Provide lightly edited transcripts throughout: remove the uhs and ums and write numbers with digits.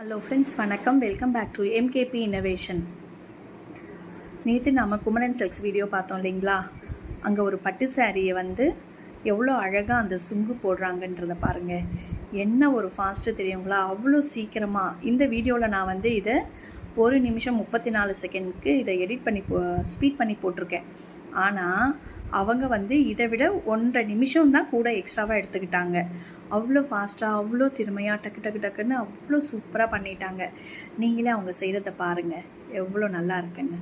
Hello friends, வணக்கம். Welcome back to MKP innovation. நேற்று நம்ம குமரன் சில்க்ஸ் வீடியோ பார்த்தோம் இல்லைங்களா? அங்கே ஒரு பட்டு சாரியை எவ்வளோ அழகாக அந்த சுங்கு போடுறாங்கன்றதை பாருங்கள். என்ன ஒரு ஃபாஸ்ட்டு தெரியுங்களா? அவ்வளோ சீக்கிரமாக இந்த வீடியோவில் நான் இதை 1 நிமிஷம் 34 செகண்டுக்கு இதை எடிட் பண்ணி ஸ்பீட் பண்ணி போட்டிருக்கேன். ஆனால் அவங்க இதை விட 1.5 நிமிஷம் தான் கூட எக்ஸ்ட்ராவாக எடுத்துக்கிட்டாங்க. அவ்வளோ ஃபாஸ்ட்டாக, அவ்வளோ திறமையாக, டக்கு டக்கு டக்குன்னு அவ்வளோ சூப்பராக பண்ணிட்டாங்க. நீங்களே அவங்க செய்கிறத பாருங்கள், எவ்வளோ நல்லா இருக்குன்னு.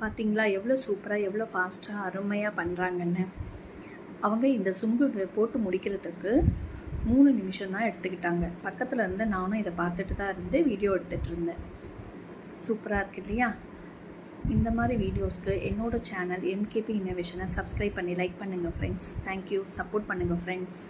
பார்த்தீங்களா எவ்வளோ சூப்பராக, எவ்வளோ ஃபாஸ்ட்டாக, அருமையாக பண்ணுறாங்கன்னு. அவங்க இந்த சுங்கு போட்டு முடிக்கிறதுக்கு 3 நிமிஷம் தான் எடுத்துக்கிட்டாங்க. பக்கத்தில் இருந்து நானும் இதை பார்த்துட்டு தான் வீடியோ எடுத்துகிட்டு இருந்தேன். சூப்பராக இருக்குது இல்லையா? இந்த மாதிரி வீடியோஸ்க்கு என்னோடய சேனல் எம்கேபி இன்னோவேஷனை சப்ஸ்கிரைப் பண்ணி லைக் பண்ணுங்கள் ஃப்ரெண்ட்ஸ். தேங்க்யூ. சப்போர்ட் பண்ணுங்கள் ஃப்ரெண்ட்ஸ்.